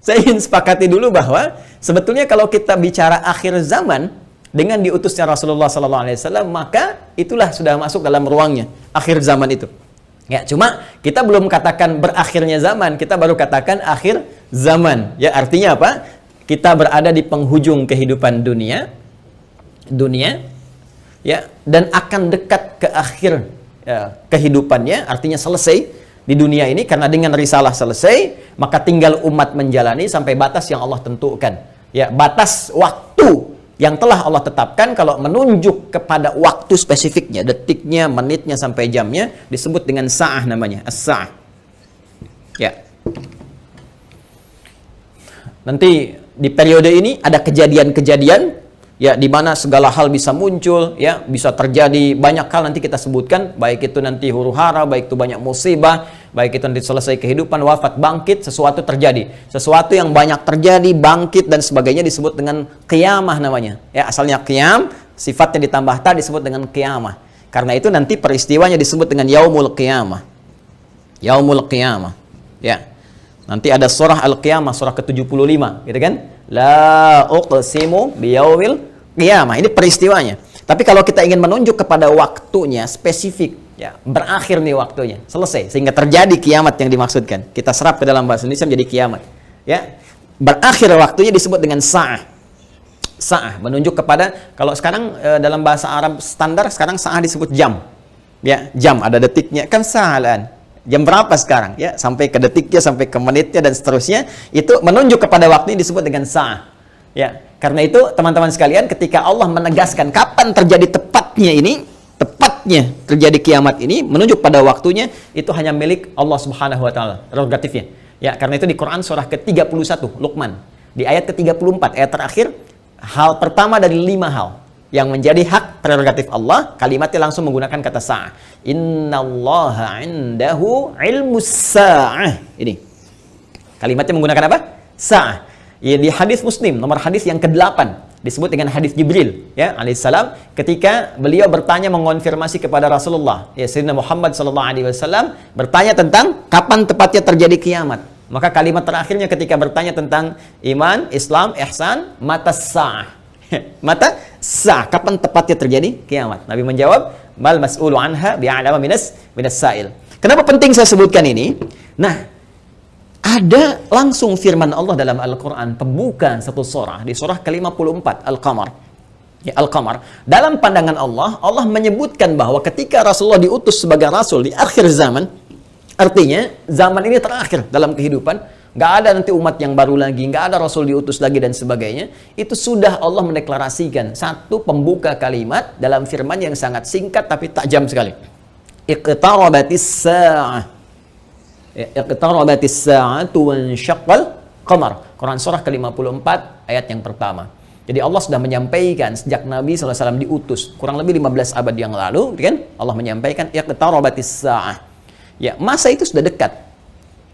Saya ingin sepakati dulu bahwa sebetulnya kalau kita bicara akhir zaman dengan diutusnya Rasulullah SAW, maka itulah sudah masuk dalam ruangnya akhir zaman itu. Ya, cuma kita belum katakan berakhirnya zaman, kita baru katakan akhir zaman. Ya, artinya apa? Kita berada di penghujung kehidupan dunia, ya, dan akan dekat ke akhir kehidupannya, artinya selesai di dunia ini, karena dengan risalah selesai, maka tinggal umat menjalani sampai batas yang Allah tentukan. Ya, batas waktu yang telah Allah tetapkan. Kalau menunjuk kepada waktu spesifiknya, detiknya, menitnya, sampai jamnya, disebut dengan sa'ah namanya, as-sa'ah. Ya. Nanti di periode ini ada kejadian-kejadian, ya, di mana segala hal bisa muncul, ya, bisa terjadi banyak hal nanti kita sebutkan, baik itu nanti huru-hara, baik itu banyak musibah, baik itu nanti selesai kehidupan, wafat, bangkit, sesuatu terjadi. Sesuatu yang banyak terjadi, bangkit dan sebagainya disebut dengan qiyamah namanya. Ya, asalnya qiyam, sifatnya ditambah ta disebut dengan qiyamah. Karena itu nanti peristiwanya disebut dengan yaumul qiyamah. Yaumul qiyamah. Ya. Nanti ada surah Al-Qiyamah, surah ke-75, gitu kan? La uqsimu biyaumil qiyamah. Ini peristiwanya. Tapi kalau kita ingin menunjuk kepada waktunya spesifik, ya, berakhir nih waktunya, selesai, sehingga terjadi kiamat yang dimaksudkan. Kita serap ke dalam bahasa Indonesia menjadi kiamat. Ya, berakhir waktunya disebut dengan sa'ah. Sa'ah menunjuk kepada, kalau sekarang dalam bahasa Arab standar sekarang sa'ah disebut jam. Ya, jam ada detiknya, kan sa'alan. Jam berapa sekarang? Ya, sampai ke detiknya, sampai ke menitnya dan seterusnya, itu menunjuk kepada waktu ini disebut dengan sa'ah. Ya, karena itu teman-teman sekalian, ketika Allah menegaskan kapan terjadi tepatnya terjadi kiamat ini, menunjuk pada waktunya, itu hanya milik Allah Subhanahu wa taala, prerogatifnya. Ya, karena itu di Quran surah ke-31 Luqman, di ayat ke-34, ayat terakhir, hal pertama dari 5 hal yang menjadi hak prerogatif Allah, kalimatnya langsung menggunakan kata sa'ah. Innallaha 'indahu 'ilmus sa'ah. Ini. Kalimatnya menggunakan apa? Sa'ah. Ya, di hadis Muslim, nomor hadis yang ke-8, disebut dengan hadis Jibril, ya, alaihissalam, ketika beliau bertanya mengonfirmasi kepada Rasulullah, ya, Sayyidina Muhammad sallallahu alaihi wasallam, bertanya tentang kapan tepatnya terjadi kiamat. Maka kalimat terakhirnya ketika bertanya tentang iman, Islam, ihsan, mata sa'ah. Mata sa'ah, kapan tepatnya terjadi kiamat? Nabi menjawab, mal mas'ulu anha bi'alama minas sa'il. Kenapa penting saya sebutkan ini? Nah, ada langsung firman Allah dalam Al-Quran, pembuka satu surah, di surah ke-54, Al-Qamar. Ya, Al-Qamar. Dalam pandangan Allah, Allah menyebutkan bahwa ketika Rasulullah diutus sebagai Rasul di akhir zaman, artinya zaman ini terakhir dalam kehidupan, nggak ada nanti umat yang baru lagi, nggak ada Rasul diutus lagi dan sebagainya. Itu sudah Allah mendeklarasikan satu pembuka kalimat dalam firman yang sangat singkat tapi tajam sekali. Iqtarabatis sa'ah. Iqtarabatis sa'atu wansyaqqal qamar. Quran surah ke-54 ayat yang pertama. Jadi Allah sudah menyampaikan sejak Nabi SAW diutus kurang lebih 15 abad yang lalu, kan? Allah menyampaikan iqtarabatis sa'ah. Ya, masa itu sudah dekat.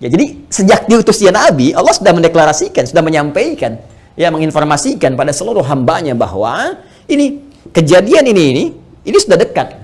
Ya, jadi sejak diutusnya Nabi, Allah sudah mendeklarasikan, sudah menyampaikan, ya, menginformasikan pada seluruh hambanya bahwa ini kejadian ini sudah dekat.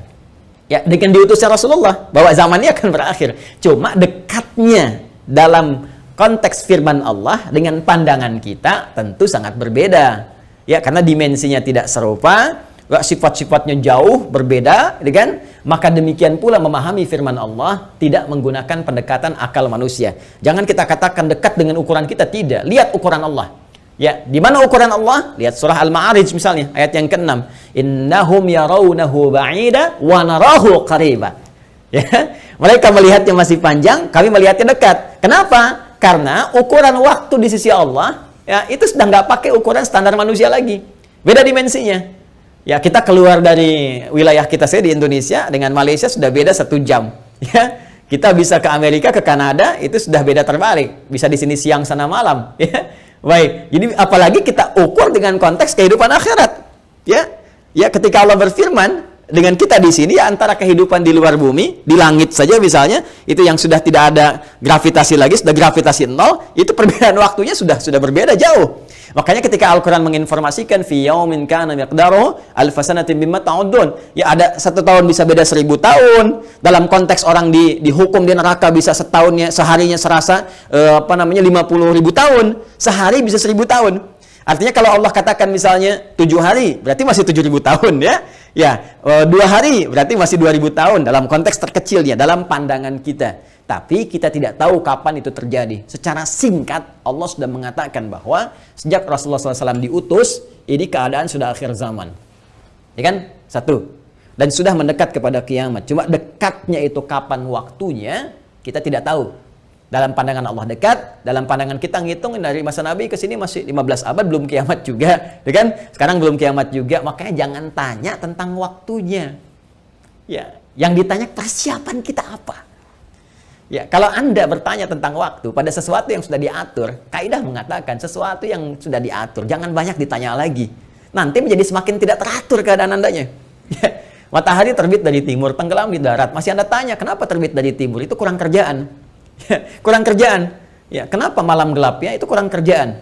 Ya, dengan diutusnya Rasulullah, bahwa zamannya akan berakhir. Cuma dekatnya dalam konteks firman Allah dengan pandangan kita tentu sangat berbeda. Ya, karena dimensinya tidak serupa, sifat-sifatnya jauh berbeda, kan? Maka demikian pula memahami firman Allah tidak menggunakan pendekatan akal manusia. Jangan kita katakan dekat dengan ukuran kita, tidak. Lihat ukuran Allah. Ya, di mana ukuran Allah? Lihat surah Al-Ma'arij misalnya, ayat yang ke-6. Innahum yarawnahu ba'ida wa narahu qariba. Ya, mereka melihatnya masih panjang, kami melihatnya dekat. Kenapa? Karena ukuran waktu di sisi Allah, ya, itu sudah nggak pakai ukuran standar manusia lagi. Beda dimensinya. Ya, kita keluar dari wilayah kita di Indonesia dengan Malaysia sudah beda 1 jam. Ya, kita bisa ke Amerika, ke Kanada, itu sudah beda terbalik. Bisa di sini siang, sana malam. Ya, baik. Jadi apalagi kita ukur dengan konteks kehidupan akhirat. Ya, ya, ketika Allah berfirman dengan kita di sini, ya, antara kehidupan di luar bumi, di langit saja misalnya, itu yang sudah tidak ada gravitasi lagi, sudah gravitasi 0, itu perbedaan waktunya sudah berbeda jauh. Makanya ketika Al-Quran menginformasikan fi yaumin kana miqdaruhu alf sanatin mimma ta'udun, ya ada 1 tahun bisa beda 1000 tahun. Dalam konteks orang dihukum di neraka bisa setahunnya, seharinya serasa 50.000 tahun, sehari bisa 1000 tahun. Artinya kalau Allah katakan misalnya 7 hari, berarti masih 7.000 tahun ya. Ya, 2 hari berarti masih 2.000 tahun dalam konteks terkecilnya, dalam pandangan kita. Tapi kita tidak tahu kapan itu terjadi. Secara singkat, Allah sudah mengatakan bahwa sejak Rasulullah SAW diutus, ini keadaan sudah akhir zaman. Ya kan? 1. Dan sudah mendekat kepada kiamat. Cuma dekatnya itu kapan waktunya, kita tidak tahu. Dalam pandangan Allah dekat, dalam pandangan kita ngitung dari masa Nabi ke sini masih 15 abad, belum kiamat juga, ya kan? Sekarang belum kiamat juga, makanya jangan tanya tentang waktunya. Ya, yang ditanya persiapan kita apa? Ya, kalau Anda bertanya tentang waktu pada sesuatu yang sudah diatur, kaidah mengatakan sesuatu yang sudah diatur, jangan banyak ditanya lagi. Nanti menjadi semakin tidak teratur keadaan Andanya. Ya, matahari terbit dari timur, tenggelam di darat, masih Anda tanya kenapa terbit dari timur? Itu kurang kerjaan. Kurang kerjaan. Ya, kenapa malam gelapnya? Itu kurang kerjaan.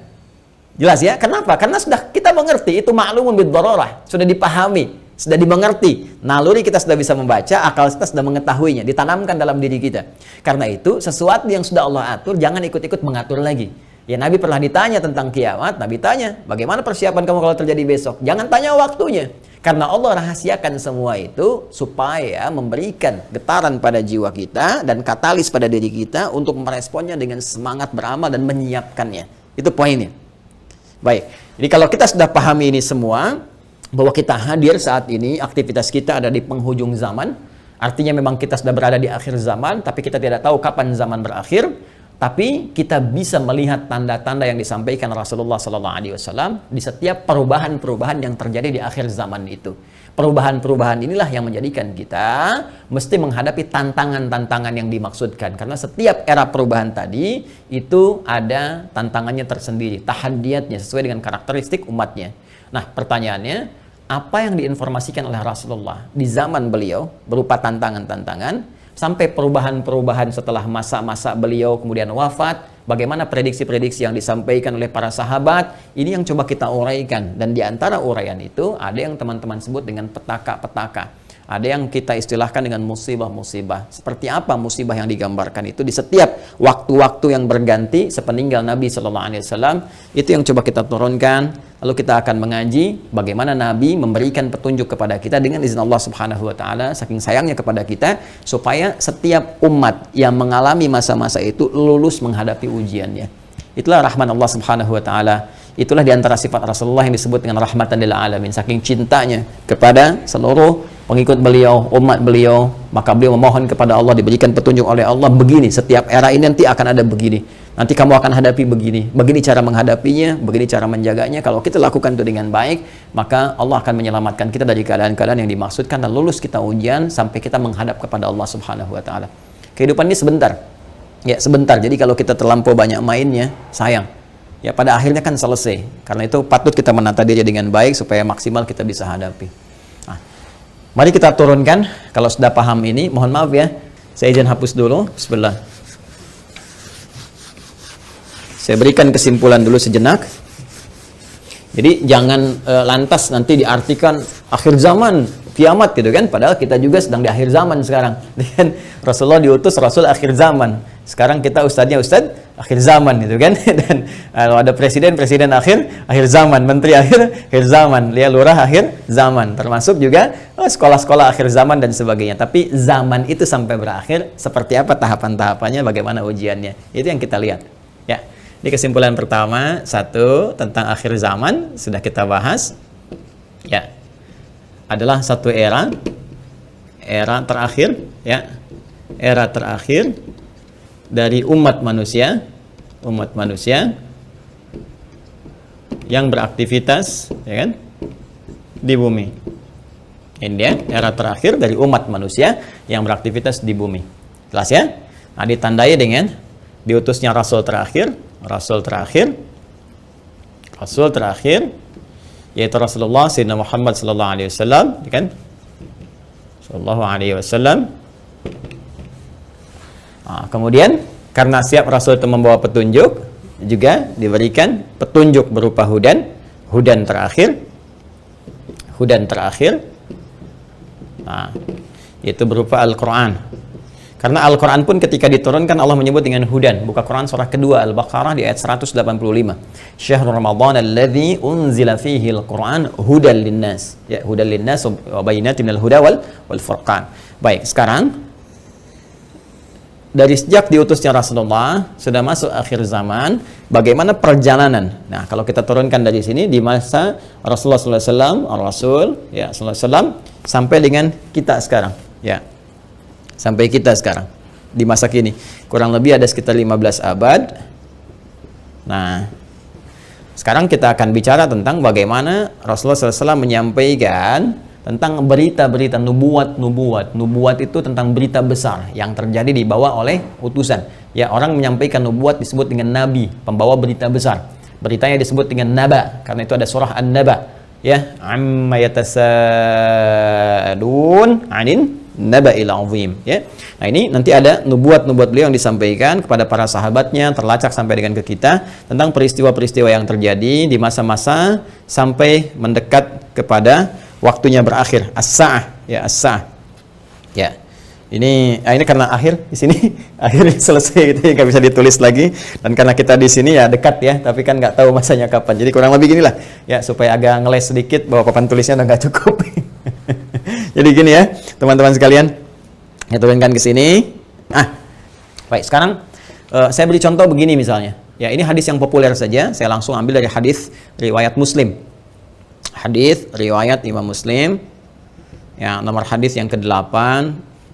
Jelas ya? Kenapa? Karena sudah kita mengerti, itu ma'lumun bid-darurah, sudah dipahami, sudah dimengerti. Naluri kita sudah bisa membaca, akal kita sudah mengetahuinya, ditanamkan dalam diri kita. Karena itu, sesuatu yang sudah Allah atur, jangan ikut-ikut mengatur lagi. Ya, Nabi pernah ditanya tentang kiamat, Nabi tanya, bagaimana persiapan kamu kalau terjadi besok? Jangan tanya waktunya. Karena Allah rahasiakan semua itu supaya memberikan getaran pada jiwa kita dan katalis pada diri kita untuk meresponnya dengan semangat beramal dan menyiapkannya. Itu poinnya. Baik, jadi kalau kita sudah pahami ini semua, bahwa kita hadir saat ini, aktivitas kita ada di penghujung zaman, artinya memang kita sudah berada di akhir zaman, tapi kita tidak tahu kapan zaman berakhir. Tapi kita bisa melihat tanda-tanda yang disampaikan Rasulullah SAW di setiap perubahan-perubahan yang terjadi di akhir zaman itu. Perubahan-perubahan inilah yang menjadikan kita mesti menghadapi tantangan-tantangan yang dimaksudkan. Karena setiap era perubahan tadi itu ada tantangannya tersendiri, tahadiyatnya sesuai dengan karakteristik umatnya. Nah, pertanyaannya, apa yang diinformasikan oleh Rasulullah di zaman beliau berupa tantangan-tantangan, sampai perubahan-perubahan setelah masa-masa beliau kemudian wafat, bagaimana prediksi-prediksi yang disampaikan oleh para sahabat, ini yang coba kita uraikan. Dan di antara uraian itu, ada yang teman-teman sebut dengan petaka-petaka. Ada yang kita istilahkan dengan musibah-musibah. Seperti apa musibah yang digambarkan itu di setiap waktu-waktu yang berganti sepeninggal Nabi SAW, itu yang coba kita turunkan. Lalu kita akan mengaji bagaimana Nabi memberikan petunjuk kepada kita dengan izin Allah Subhanahu wa taala, saking sayangnya kepada kita, supaya setiap umat yang mengalami masa-masa itu lulus menghadapi ujiannya. Itulah rahman Allah Subhanahu wa taala. Itulah di antara sifat Rasulullah yang disebut dengan rahmatan lil alamin. Saking cintanya kepada seluruh pengikut beliau, umat beliau, maka beliau memohon kepada Allah diberikan petunjuk oleh Allah, begini, setiap era ini nanti akan ada begini. Nanti kamu akan hadapi begini. Begini cara menghadapinya, begini cara menjaganya. Kalau kita lakukan itu dengan baik, maka Allah akan menyelamatkan kita dari keadaan-keadaan yang dimaksudkan dan lulus kita ujian sampai kita menghadap kepada Allah Subhanahu wa taala. Kehidupan ini sebentar. Ya, sebentar. Jadi kalau kita terlampau banyak mainnya, sayang. Ya, pada akhirnya kan selesai. Karena itu patut kita menata diri dengan baik supaya maksimal kita bisa hadapi. Nah, mari kita turunkan. Kalau sudah paham ini, mohon maaf ya, saya izin hapus dulu. Bismillah. Saya berikan kesimpulan dulu sejenak. Jadi jangan lantas nanti diartikan akhir zaman, kiamat gitu kan. Padahal kita juga sedang di akhir zaman sekarang. Dan Rasulullah diutus Rasul akhir zaman. Sekarang kita ustadznya ustadz akhir zaman gitu kan. Dan kalau ada presiden akhir zaman, menteri akhir zaman, lurah akhir zaman. Termasuk juga sekolah-sekolah akhir zaman dan sebagainya. Tapi zaman itu sampai berakhir seperti apa tahapan-tahapannya, bagaimana ujiannya. Itu yang kita lihat. Ya. Ini kesimpulan pertama, 1 tentang akhir zaman sudah kita bahas. Ya. Adalah satu era terakhir, ya. Era terakhir dari umat manusia yang beraktivitas, ya kan, di bumi. Ini dia, era terakhir dari umat manusia yang beraktivitas di bumi. Jelas ya? Nah, ditandai dengan diutusnya Rasul terakhir, yaitu Rasulullah Sayyidina Muhammad sallallahu alaihi wasallam, kan? Sallallahu alaihi wasallam. Nah, kemudian karena siap Rasul itu membawa petunjuk, juga diberikan petunjuk berupa hudan terakhir. Nah, itu berupa Al-Quran. Karena Al-Quran pun ketika diturunkan Allah menyebut dengan hudan. Buka Quran surah kedua Al-Baqarah di ayat 185. Syahrul Ramadan alladzi unzila fihi al-Quran hudan linnas. Ya, hudan linnas wa bayyinatin minal huda wal furqan. Baik, sekarang dari sejak diutusnya Rasulullah sudah masuk akhir zaman, bagaimana perjalanan? Nah, kalau kita turunkan dari sini di masa Rasulullah SAW, Rasul ya SAW sampai dengan kita sekarang, ya. Sampai kita sekarang di masa kini kurang lebih ada sekitar 15 abad. Nah, sekarang kita akan bicara tentang bagaimana Rasulullah SAW menyampaikan tentang berita-berita nubuat itu tentang berita besar yang terjadi dibawa oleh utusan. Ya, orang menyampaikan nubuat disebut dengan nabi, pembawa berita besar. Beritanya disebut dengan naba, karena itu ada surah An-Naba. Ya, amma yatasadun 'anin naba'il 'azim, ya. Nah, ini nanti ada nubuat-nubuat beliau yang disampaikan kepada para sahabatnya, terlacak sampai dengan ke kita tentang peristiwa-peristiwa yang terjadi di masa-masa sampai mendekat kepada waktunya berakhir, as-sa'ah, ya, as-sa'ah. Ya. Ini karena akhir di sini akhir selesai gitu, nggak bisa ditulis lagi, dan karena kita di sini ya dekat ya, tapi kan nggak tahu masanya kapan. Jadi kurang lebih ginilah ya, supaya agak ngeles sedikit bahwa papan tulisnya udah nggak cukup. Jadi gini ya, teman-teman sekalian, ya turunkan ke sini. Baik, sekarang saya beri contoh begini misalnya. Ya, ini hadis yang populer saja, saya langsung ambil dari hadis riwayat Muslim. Hadis riwayat Imam Muslim. Ya, nomor hadis yang ke-8.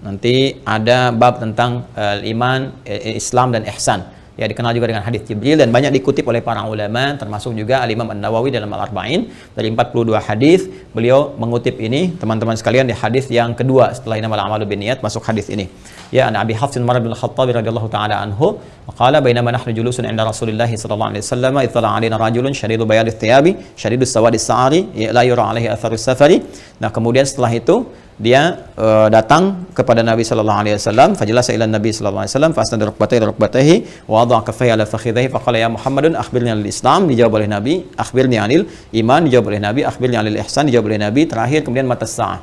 Nanti ada bab tentang iman, Islam dan ihsan. Ya, dikenal juga dengan hadis Jibril dan banyak dikutip oleh para ulama, termasuk juga Al-Imam An-Nawawi dalam Al-Arba'in. Dari 42 hadis beliau mengutip ini, teman-teman sekalian, di hadis yang kedua setelah innamal a'malu binniyat masuk hadis ini. Ya, an Abi Hafs Umar bin Khattab radhiyallahu taala anhu, qala bainama nahnu julusun 'inda Rasulillah sallallahu alaihi wasallam, ittala 'alaina rajulun shadidu bayadis thiyabi, shadidus sawadis sa'ari, la yura 'alaihi atharus safari. Nah, kemudian setelah itu dia datang kepada Nabi sallallahu alaihi wasallam, fajalasa ila Nabi sallallahu alaihi wasallam, fasnada rukbatayhi wa wada'a kaffayhi ala fakhidhihi, faqala ya Muhammadun akhbirni 'anil Islam, dijawab oleh Nabi, akhbirni 'anil iman, dijawab oleh Nabi, akhbirni 'anil ihsan, dijawab oleh Nabi, terakhir kemudian matas sa'ah.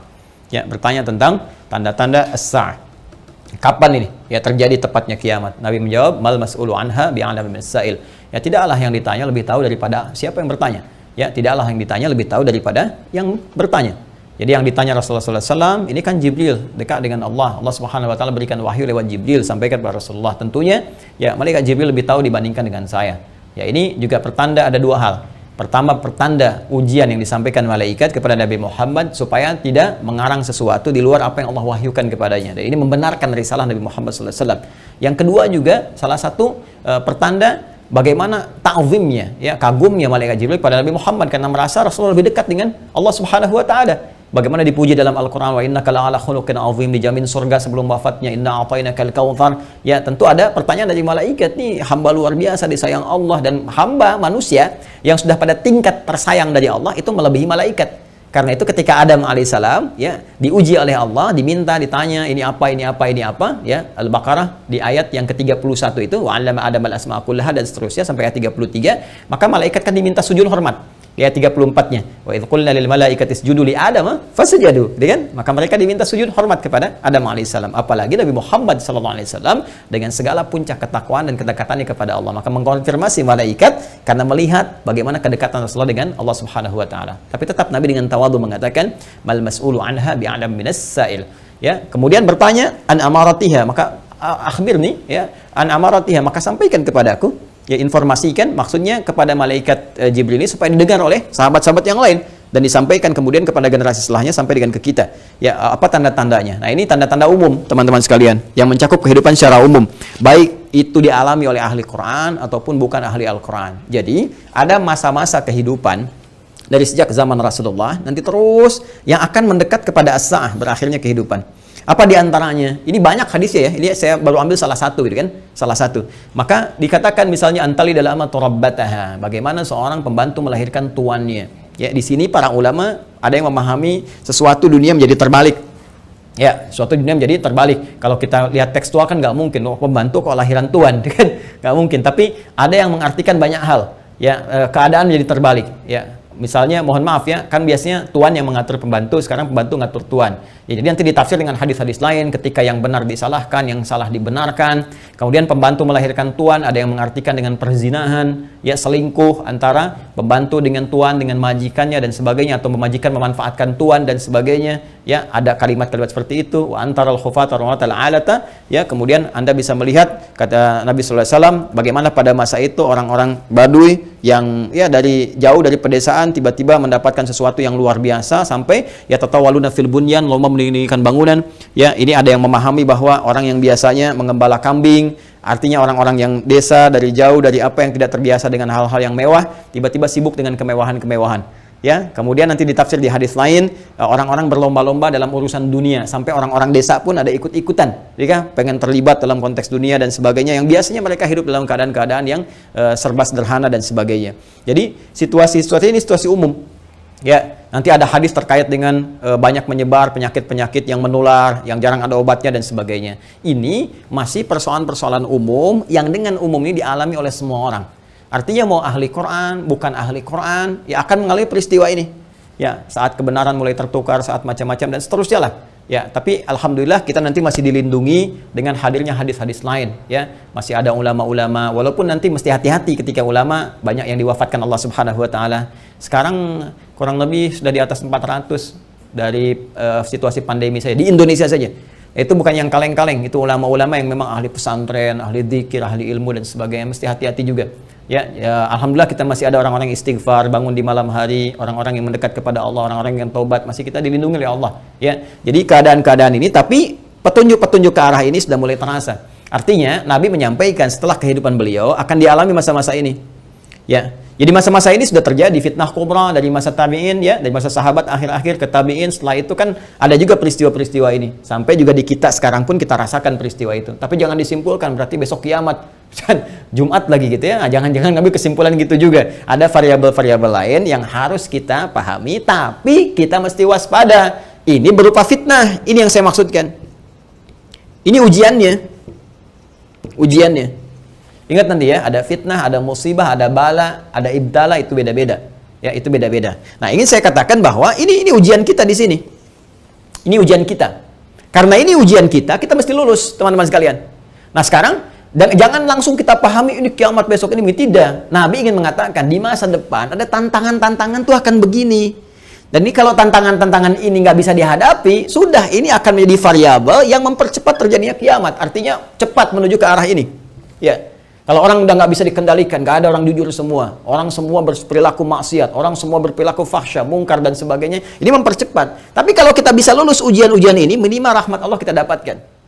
Ya, bertanya tentang tanda-tanda as-sa'ah. Kapan ini ya terjadi tepatnya kiamat? Nabi menjawab, mal mas'ulu anha bi'alami min as-sa'il. Ya, tidaklah yang ditanya lebih tahu daripada siapa yang bertanya. Ya, tidaklah yang ditanya lebih tahu daripada yang bertanya. Jadi yang ditanya Rasulullah SAW ini kan Jibril, dekat dengan Allah. Allah Subhanahu Wa Taala berikan wahyu lewat Jibril sampaikan kepada Rasulullah. Tentunya ya malaikat Jibril lebih tahu dibandingkan dengan saya. Ya, ini juga pertanda ada dua hal. Pertama, pertanda ujian yang disampaikan malaikat kepada Nabi Muhammad supaya tidak mengarang sesuatu di luar apa yang Allah wahyukan kepadanya. Dan ini membenarkan risalah Nabi Muhammad SAW. Yang kedua juga salah satu pertanda bagaimana ta'zimnya, ya, kagumnya malaikat Jibril pada Nabi Muhammad karena merasa Rasulullah lebih dekat dengan Allah Subhanahu Wa Taala. Bagaimana dipuji dalam Al-Quran, wa innaka la'ala khuluqin azim, dijamin surga sebelum wafatnya, inna a'tainakal kautsar. Ya, tentu ada pertanyaan dari malaikat, nih hamba luar biasa disayang Allah, dan hamba manusia yang sudah pada tingkat tersayang dari Allah itu melebihi malaikat. Karena itu ketika Adam alaihissalam ya diuji oleh Allah, diminta, ditanya ini apa, ya, Al-Baqarah di ayat yang ke-31 itu, wa 'allama Adam al-asma'a kullaha, dan seterusnya sampai ayat 33, maka malaikat kan diminta sujud hormat. Ya, 34-nya, wa idz qulna lil malaikati isjudu li Adam fasajadu, kan? Maka mereka diminta sujud hormat kepada Adam alaihissalam. Apalagi Nabi Muhammad sallallahu alaihi wasallam dengan segala puncak ketakwaan dan kedekatannya kepada Allah, maka mengkonfirmasi malaikat karena melihat bagaimana kedekatan Rasulullah dengan Allah Subhanahu wa taala. Tapi tetap Nabi dengan tawadhu mengatakan, mal mas'ulu anha bi'alam minas sa'il. Ya, kemudian bertanya an amaratiha, maka akhbirni, ya, an amaratiha, maka sampaikan kepadaku. Ya, informasikan maksudnya kepada malaikat Jibril ini supaya didengar oleh sahabat-sahabat yang lain dan disampaikan kemudian kepada generasi setelahnya sampai dengan ke kita. Ya, apa tanda-tandanya? Nah, ini tanda-tanda umum, teman-teman sekalian, yang mencakup kehidupan secara umum, baik itu dialami oleh ahli Quran ataupun bukan ahli Al-Quran. Jadi, ada masa-masa kehidupan dari sejak zaman Rasulullah nanti terus yang akan mendekat kepada as-sa'ah, berakhirnya kehidupan. Apa diantaranya? Ini banyak hadisnya ya. Ini saya baru ambil salah satu, gitu kan? Salah satu. Maka dikatakan misalnya antali dalam turabbataha. Bagaimana seorang pembantu melahirkan tuannya. Ya, di sini para ulama ada yang memahami sesuatu dunia menjadi terbalik. Ya, suatu dunia menjadi terbalik. Kalau kita lihat tekstual kan nggak mungkin, pembantu kok lahiran tuan, kan? nggak mungkin. Tapi ada yang mengartikan banyak hal. Ya, keadaan jadi terbalik. Ya, misalnya, mohon maaf ya, kan biasanya tuan yang mengatur pembantu, sekarang pembantu ngatur tuan. Ya, jadi nanti ditafsir dengan hadis-hadis lain, ketika yang benar disalahkan, yang salah dibenarkan. Kemudian pembantu melahirkan tuan, ada yang mengartikan dengan perzinahan, ya selingkuh antara pembantu dengan tuan, dengan majikannya dan sebagainya, atau majikan memanfaatkan tuan dan sebagainya. Ya, ada kalimat-kalimat seperti itu. Wa antaral khufata rawatal alata. Ya, kemudian Anda bisa melihat kata Nabi sallallahu alaihi wasallam bagaimana pada masa itu orang-orang Badui yang ya dari jauh dari pedesaan tiba-tiba mendapatkan sesuatu yang luar biasa sampai ya tatawaluna fil bunyan, lomba mendirikan bangunan. Ya, ini ada yang memahami bahwa orang yang biasanya mengembala kambing, artinya orang-orang yang desa dari jauh dari apa yang tidak terbiasa dengan hal-hal yang mewah, tiba-tiba sibuk dengan kemewahan-kemewahan. Ya, kemudian nanti ditafsir di hadis lain, orang-orang berlomba-lomba dalam urusan dunia, sampai orang-orang desa pun ada ikut-ikutan, ya, pengen terlibat dalam konteks dunia dan sebagainya, yang biasanya mereka hidup dalam keadaan-keadaan yang serba sederhana dan sebagainya. Jadi situasi-situasi ini situasi umum. Ya, nanti ada hadis terkait dengan banyak menyebar penyakit-penyakit yang menular, yang jarang ada obatnya dan sebagainya. Ini masih persoalan-persoalan umum yang dengan umum ini dialami oleh semua orang. Artinya mau ahli Quran, bukan ahli Quran, ya akan mengalami peristiwa ini. Ya, saat kebenaran mulai tertukar, saat macam-macam dan seterusnya lah. Ya, tapi alhamdulillah kita nanti masih dilindungi dengan hadirnya hadis-hadis lain. Ya, masih ada ulama-ulama. Walaupun nanti mesti hati-hati ketika ulama banyak yang diwafatkan Allah Subhanahu Wa Taala. Sekarang kurang lebih sudah di atas 400 dari situasi pandemi saja di Indonesia saja. Itu bukan yang kaleng-kaleng, itu ulama-ulama yang memang ahli pesantren, ahli dzikir, ahli ilmu dan sebagainya. Mesti hati-hati juga. Ya, alhamdulillah kita masih ada orang-orang yang istighfar, bangun di malam hari, orang-orang yang mendekat kepada Allah, orang-orang yang taubat, masih kita dilindungi oleh Allah. Ya, jadi keadaan-keadaan ini, tapi petunjuk-petunjuk ke arah ini sudah mulai terasa. Artinya Nabi menyampaikan setelah kehidupan beliau akan dialami masa-masa ini. Ya, jadi masa-masa ini sudah terjadi fitnah kubra dari masa tabi'in, ya, dari masa sahabat akhir-akhir ke tabi'in. Setelah itu kan ada juga peristiwa-peristiwa ini. Sampai juga di kita sekarang pun kita rasakan peristiwa itu. Tapi jangan disimpulkan berarti besok kiamat. Jumat lagi gitu ya. Nah, jangan-jangan ngambil kesimpulan gitu juga. Ada variabel-variabel lain yang harus kita pahami, tapi kita mesti waspada. Ini berupa fitnah. Ini yang saya maksudkan. Ini ujiannya. Ujiannya. Ingat nanti ya, ada fitnah, ada musibah, ada bala, ada ibtala, itu beda-beda. Ya, itu beda-beda. Nah, ingin saya katakan bahwa ini ujian kita di sini. Ini ujian kita. Karena ini ujian kita mesti lulus, teman-teman sekalian. Nah, sekarang dan jangan langsung kita pahami ini kiamat besok ini, tidak. Nabi ingin mengatakan di masa depan ada tantangan-tantangan tuh akan begini. Dan ini kalau tantangan-tantangan ini nggak bisa dihadapi, sudah ini akan menjadi variabel yang mempercepat terjadinya kiamat. Artinya cepat menuju ke arah ini. Ya. Kalau orang udah nggak bisa dikendalikan, nggak ada orang jujur semua, orang semua berperilaku maksiat, orang semua berperilaku fahsya, mungkar dan sebagainya, ini mempercepat. Tapi kalau kita bisa lulus ujian-ujian ini, minimal rahmat Allah kita dapatkan.